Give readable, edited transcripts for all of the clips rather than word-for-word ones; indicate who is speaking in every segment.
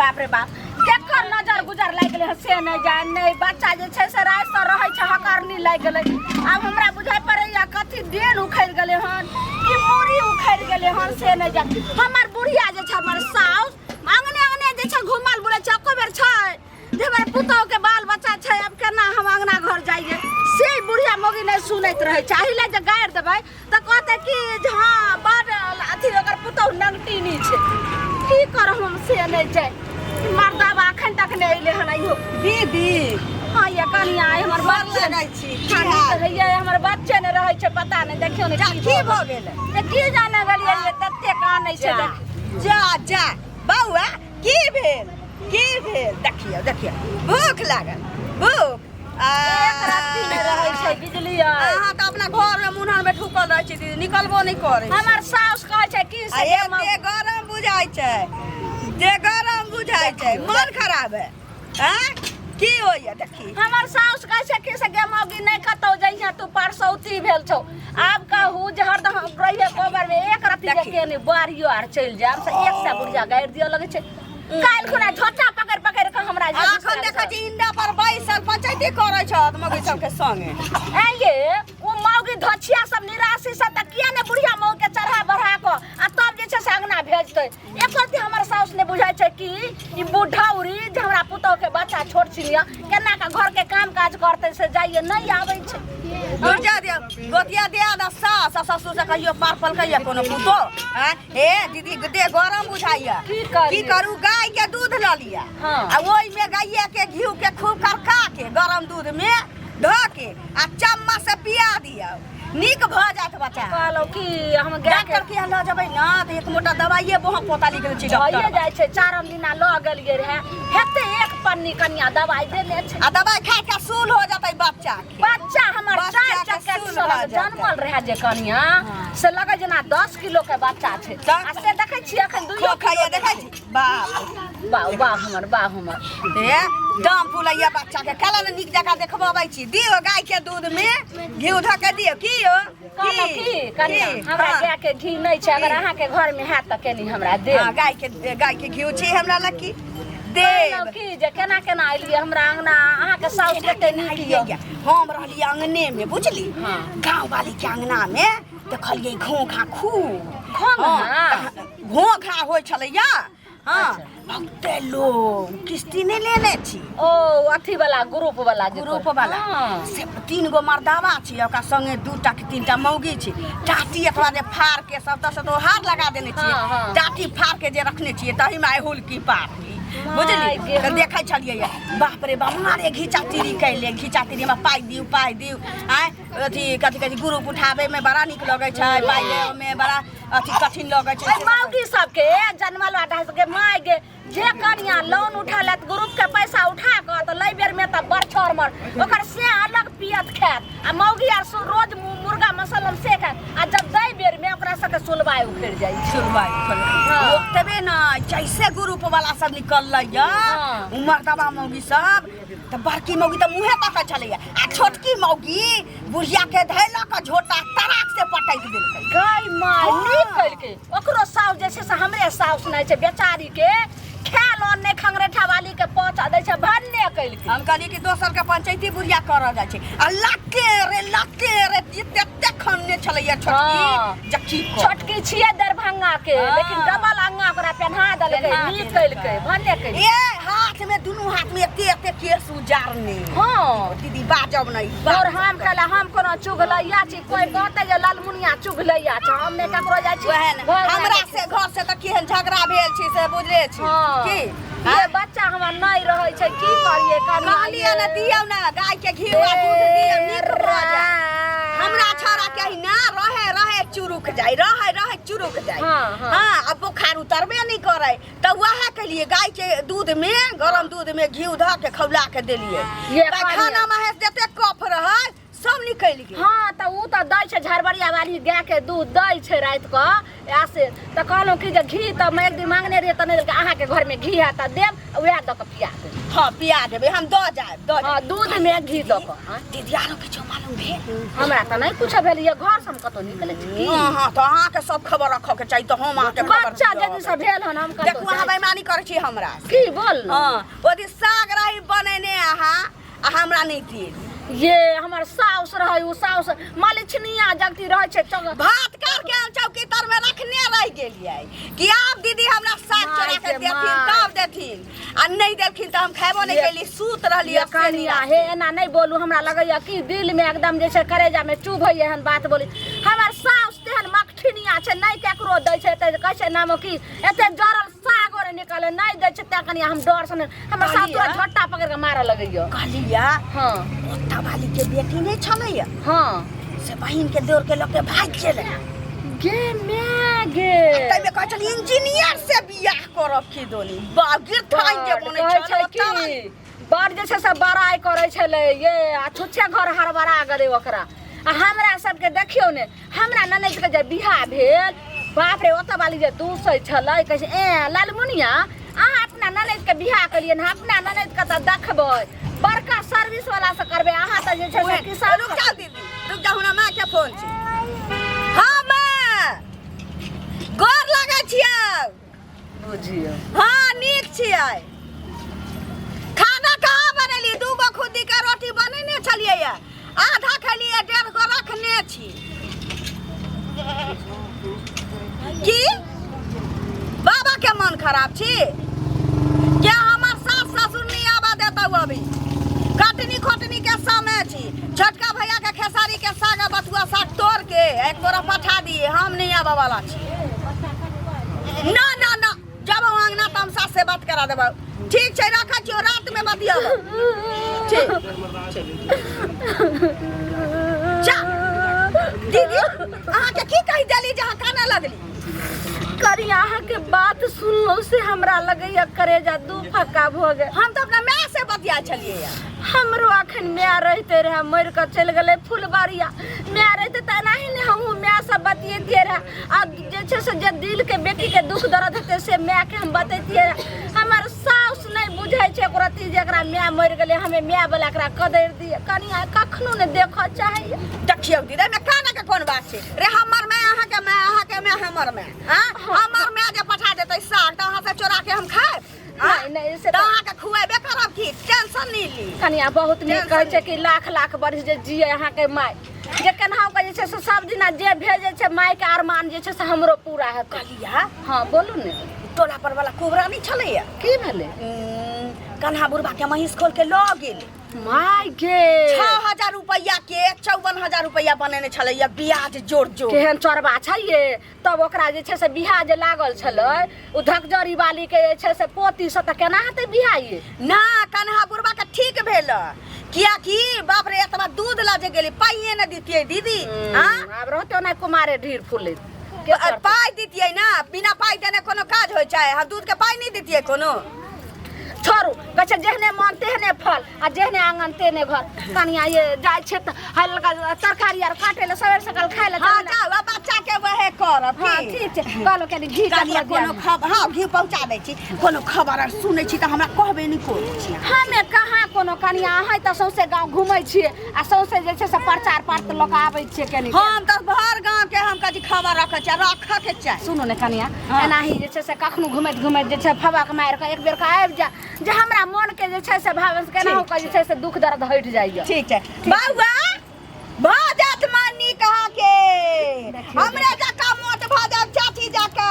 Speaker 1: बाप रे बाप केकर नजर गुजर लाग गेलै से नहीं जान नहीं बच्चा जे छै से रात से रहै छै हकारनी लाग गेलै अब हमरा बुझाइ पड़ैया कथी देन उखड़ गेलै हन कि मूड़ी उखड़ गेलै हन से नहीं जान हमर बुढ़िया जे छै हमर साउस आंगने आंगने जे छै घुमल बुलै छै एको बेर छै देवर पुतौ के बाल बच्चा छै अब केना हम अंगना घर जाइए से बुढ़िया मोगी नहीं सुनैत रहै छै अहिले जे गाड़ि देबै तऽ कहतै कि हाँ बड़ अथी ओकर पुतौ नंगटीनी छै की करब हम से नहीं जाय मर्दाबा अखन तक नहीं अइले हन आइयो
Speaker 2: दीदी
Speaker 1: हाँ ये कनिया हमर बच्चे
Speaker 2: नहीं छी
Speaker 1: है हमर बच्चे ने रहै छै पता नहीं देखियो ने
Speaker 2: की भ गेलै
Speaker 1: ते की जाने गेलियै ये तत्ते कानै छै
Speaker 2: जा जा बौआ की भेल देखियो देखियो भूख लागल भूख
Speaker 1: एक राती में रहै छै बिजली
Speaker 2: अहाँ त अपना घर में मुन्हन में ठुकल रहै छी दीदी निकलबो नहीं करे
Speaker 1: हमर साउस कहै छै की से
Speaker 2: दे गरम बुझाइ छै दे गरम बुझाइ छै मन खराब है हैं की होइया देखी
Speaker 1: हमर साउस कहै छै कि से गेमौगी नहीं कतौ जइया तू परसौती भेल छौ आब कहू जे हरदम रहिए कोबर में एक राती जे केने बारियो आर चल जाब से एक से बुढ़िया गाड़ि दियो लगे छै काल खुना झोटा पकड़ पकड़ के हमरा
Speaker 2: अखन देखै छी इंडा पर बैसल पंचायती करै छ मौगी सब के संगे
Speaker 1: ए ये ओ मौगी धछिया सब निराशी सब त किया ने बुढ़िया मौ के चढ़ा बढ़ा को आ तब जे छै से अंगना भेजतै एक रति हमर साउस ने बुझाइ छै कि ई बुढ़ौरी जे हमरा पुतौ के बच्चा छोट छिनिया केना का घर के काम काज करतै से जाइए नहीं आबै छै
Speaker 2: जा दे गोतिया दे दा सास ससुर से कहियो पार पल कहियो कोनो पुतो हैं हे दीदी दे गरम बुझाइया की करू गाय के दूध ल लिया आ ओइ में गाय के घी के खूब करका के गरम दूध में ध के आ चम्मच से पिया दिया निक भ जात बच्चा
Speaker 1: कहलो कि हम गाय के
Speaker 2: के ल जबै ना त एक मोटा दवाइए बोह पोता लिख छै डॉक्टर
Speaker 1: होइए जाय छै चारम दिना ल गेलिए रहे हेते एक पन्नी कन्या दवाई देने छै
Speaker 2: आ दवाई खाय के सूल हो जतै बच्चा
Speaker 1: बच्चा हमर 4 चक्कर जन्मल रहे जे कन्या से लगे जना 10 किलो के बच्चा छै आ से देखै छी अखन दुइयो
Speaker 2: खाइए देखै छी बाप
Speaker 1: बा हमर
Speaker 2: हे दाम फुलैया बच्चा के काला ने निक जका देखबाबै छी दियो गाय के दूध में घी ध के दियो की यो
Speaker 1: की कन्या हमरा गाय के घी नहीं छै अगर अहाँ के घर में है त केनी हमरा दे
Speaker 2: हां गाय के घी छै हमरा लकी देव
Speaker 1: की जे केना केना आइलिए हमरा अंगना अहाँ के साउस कते नीक यो
Speaker 2: हम रहली अंगने में बुझली गांव वाली के अंगना में देखलिए घोघा खूब घोघा होय छलैया हां बहुते लोग किस्ती ने लेने छी
Speaker 1: ओ अथी वाला ग्रुप वाला
Speaker 2: से 3 गो मर्दावा छी ओका संगे 2टा कि 3टा मौगी छी टाटी एकरा जे फाड़ के सब त हाथ लगा देने छी टाटी फाड़ के जे रखने छी तही में हुल की पार बुझली त देखै छलिए बाप रे बाप मारे घिचातीरी कैले घिचातीरी में पाई दिउ आ अथी कथी ग्रुप उठावे में बड़ा निक लगे छै पाई देवे में बड़ा अथी कठिन लगे छै
Speaker 1: मौगी सब के जन्मल वाटा के माय गे जे कन्या लोन उठा लेत ग्रुप के पैसा उठा के त लै बेर में त बरछर मर ओकर से अलग पियत खात आ मौगी आर रोज मुर्गा मसलम से खात आ जब दै बेर में ओकरा सब के सुलवाई उखड़ जाई तबे
Speaker 2: ना जैसे ग्रुप वाला सब निकललै या उमर दबा मौगी सब त बड़की मौगी त मुंहे तक छलैया आ छोटकी मौगी बुढ़िया के धैला का झोटा तराक से पटक देलकै
Speaker 1: गाय माय नीक कलके ओकरो साउस जे छै से हमरे साउस नै छै बेचारी के खेल और ने खंगरेठा वाली के पहुंचा दै छै भन्ने कलके
Speaker 2: हम कहली कि दोसर के पंचायती बुढ़िया कर जाय छै आ लके रे जते खन्ने छलैया छोटकी जक्की
Speaker 1: छोटकी छिए दरभंगा के लेकिन डबल अंगा ओकरा पहना देलकै नीक कलके भन्ने कलके
Speaker 2: ए हाथ में दुनु हाथ में एते केस उजारने
Speaker 1: हां
Speaker 2: दीदी बाजब नहीं
Speaker 1: और हम कहला हम कोनो चुगलैया छी कोई कहते जे लालमुनिया चुगलैया छ हम ने ककरो जाय छी
Speaker 2: हमरा से घर से त केहन झगड़ा भेल छी से बुझले छी की
Speaker 1: ये बच्चा हमर नहीं रहै छै की करिए
Speaker 2: कहलिए न दियौ न गाय के घी आ दूध दियौ नीक रह जाय हमरा छोरा के ना रहे चुरुक जाय रहे चुरुक जाय हां अब बुखार उतरबे नहीं करे त वहा के लिए गाय के दूध में गरम दूध में घी ध के खौला के देलिए खाना में देते कफ रहे सब निकल गेल।
Speaker 1: हाँ तो उ तो दै छै झरबरिया वाली गाय के दूध दै छै रात क ऐसे तो कहलहुँ कि जे घी तो मैं एक दिन मांगने रहिए तो नहीं देलकै अहाँ के घर में घी है तो देब वएह द के पिया देब।
Speaker 2: हाँ पिया देबे हम द जाए
Speaker 1: हाँ दूध में घी द के।
Speaker 2: दीदी आरो किछो मालूम भेल?
Speaker 1: हमरा तो नहीं कुछ भेल ये घर से हम कतो निकले छी।
Speaker 2: हाँ तो अहाँ के सब खबर रख के चाहिए तो हम अहाँ के खबर
Speaker 1: बच्चा जदी से भेल हन हम कतो
Speaker 2: देखू अहाँ बेईमानी करै छी हमरा
Speaker 1: की बोल।
Speaker 2: हाँ ओदी साग रही बनेने अहाँ आ हमरा नहीं दिए।
Speaker 1: ये हमर साउस रहे उ साउस मालिछनिया जगती रहे छै
Speaker 2: भात काट के हम चौकी तर में रखने रह गेलिए कि आप दीदी हमरा साग चोरा के देथिन तब देथिन आ नहीं देथिन तो हम खाबो नहीं केली सूत रहलिए।
Speaker 1: कनिया हे एना नहीं बोलू हमरा लगैया कि दिल में एकदम जैसे करेजा में चुभ होय एहन बात बोली। हमर साउस तेहन मखठिनिया छै नहीं केकरो दै छै त कहै छै नाम की एते जरल साग और निकाले नहीं दै छै त कनिया हम डर से हमर साउस तो झट्टा पकड़ के मारे लगैया।
Speaker 2: कहलिया
Speaker 1: हां
Speaker 2: ओत्ता वाली के बेटी नहीं छलैया।
Speaker 1: हां
Speaker 2: से बहिन के दौड़ के लके भाग गेलै
Speaker 1: गे मैं गे
Speaker 2: तइमे कहै छल इंजीनियर से बियाह करब की दोनी बागिर थाई के बनै छै
Speaker 1: कि बड़ जे छै से बड़ाई करै छलै ये आ छुच्छे घर हरबरा गरे ओकरा आ हमरा सबके देखियो ने हमरा ननद के जे बियाह भेल बाप रे ओत वाली जे दूसै छलै कहै छै ए लालमुनिया अहाँ अपना ननद के बियाह कलिए न अपना ननद के त देखबै बड़का सर्विस वाला से करबे अहाँ त जे छै से किसान।
Speaker 2: रुक जा दीदी रुक जा हमरा मां के फोन छै। हां मां गोर लागै छियै
Speaker 1: बुझियो।
Speaker 2: हां नीक छियै खाना कहाँ बनेली दूगो खुदी के रोटी बनेने छलिए या आधा खलिए 1.5 गो रखने छी की बाबा के मन खराब छी क्या हमर सास ससुर नहीं आवा देता अभी कटनी खोटनी के समय छी छोटका भैया के खेसारी के साग बथुआ साग तोड़ के एक बोरा पठा दिए हम नहीं आवा वाला छी। ना ना ना जब अंगना तो हम सास से बात करा देबो ठीक छै रखै छियो रात में बतियाबो ठीक जा दीदी अहाँ के की कहि देली जहाँ काना लगली
Speaker 1: करी अहाँ के बात सुनलो से हमरा लगैया करेजा दू फक्का भ गए।
Speaker 2: हम तो अपना माँ से बतिया छलिए या
Speaker 1: हमरो अखन माय रहते रहे मर के चल गेले फुलबारिया माय रहते त नहीं ने हम माय से बतियेतिए रहे आ जे छै से जे दिल के बेटी के दुख दर्द हेते से माय के हम बतैतिए रहे। हमर साउस नहीं बुझाई छै ओकरती जेकरा माय मर गेले हमें माय वाला एकरा कदर दिए कनिया कखनो ने देख चाहिए।
Speaker 2: देखियो दीदी में काना के कोन बात छै रे हमर माय अहाँ के माय हमर माय हां हमर माय जे पठा देतै साग त अहाँ से चोरा के हम खाए
Speaker 1: नहीं से
Speaker 2: तो अहाँ के खुएबे करब की टेंशन नहीं ली।
Speaker 1: कनिया बहुत नीक कहै छै कि लाख लाख वर्ष जे जिए अहाँ के माय जे केनाहु के जे छै से सब दिना जे भेजे छै माय के अरमान जे छै से हमरो पूरा हेत।
Speaker 2: कहलिया
Speaker 1: हां बोलू ने
Speaker 2: टोला पर वाला कोबरा नहीं छलैया
Speaker 1: की भेले
Speaker 2: कन्हा बुढ़बा के महिष खोल के ल गेल
Speaker 1: माय गे
Speaker 2: 6000 रुपया के 54000 रुपया बनेने छलैया ब्याज जोड़ जोड़
Speaker 1: केहन चोरबा छैये तब ओकरा जे छै से बियाह जे लागल छलै उ धकजरी वाली के जे छै से पोती से त केना हेतै बियाह ये
Speaker 2: ना कन्हा बुढ़बा के ठीक भेल किया कि बाप रे एतबा दूध लाजे गेली पाइए न दितिए दीदी हां
Speaker 1: अब रहतो नै कुमारे ढीर फुले
Speaker 2: पाई दितिए ना बिना पाई देने कोनो काज होय छै हम दूध के पाई नहीं दितिए कोनो
Speaker 1: छोड़ू कहे जेहने मन तेहने फल आ जेहने आंगन तेहने घर कनिया ये जाय छै त हल्का तरकारी आर काटे ले सवेर सकाल खाय ले
Speaker 2: हां जाओ बच्चा के वहे करब
Speaker 1: हां ठीक छै कहलो के घी
Speaker 2: काटिया कोनो खबर हां घी पहुंचा दै छी कोनो खबर सुनै छी त हमरा कहबे नहीं करै छी
Speaker 1: हमे कहाँ कोनो कनिया अहाँ त सौसे गांव घुमै छियै आ सौसे जे छै से प्रचार पार्ट लोक आबै छियै कनी
Speaker 2: हम त भर गांव के हम कथि खबर रखै छी रखै के चाही।
Speaker 1: सुनो ने कनिया एनाही जे छै से कखनो घुमैत घुमैत जे छै फवाक मार के एक बेर का आबि जा जे हमरा मन के जे छै से भावस केनाहु के जे छै से दुख दर्द हट जाइए।
Speaker 2: ठीक छै बौआ भ जात मानी कहा के हमरे जका मोट भ जात चाची जका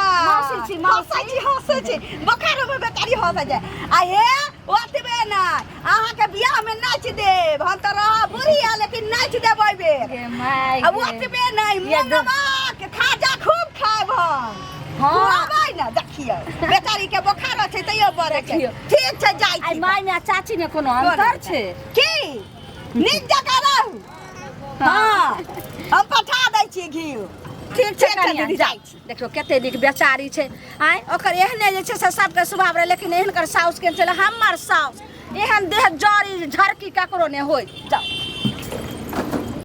Speaker 1: मौसी
Speaker 2: हंसै छी बखार में बेटारी हंसै छै आ हे ओतबे ना अहाँ के बियाह में नाच देब हम त रह बुढ़ी आ लेकिन नाच देबै बे
Speaker 1: माय
Speaker 2: अब ओतबे नहीं मनवा के खाजा खूब खाएब हां भाई ना देखियो बेचारी के बुखार छै तइयो बरे छै ठीक छै जाई छी
Speaker 1: माय में चाची में कोनो अंतर छै
Speaker 2: की नीक जका रहू हां हम पठा दै छी घी ठीक छै कनिया जाई छी
Speaker 1: देखियो कते नीक बेचारी छै आय ओकर एहने जे छै से सबके स्वभाव रहे लेकिन एहनकर साउस के चले हमर साउस एहन देह जड़ी झरकी ककरो ने होय जाओ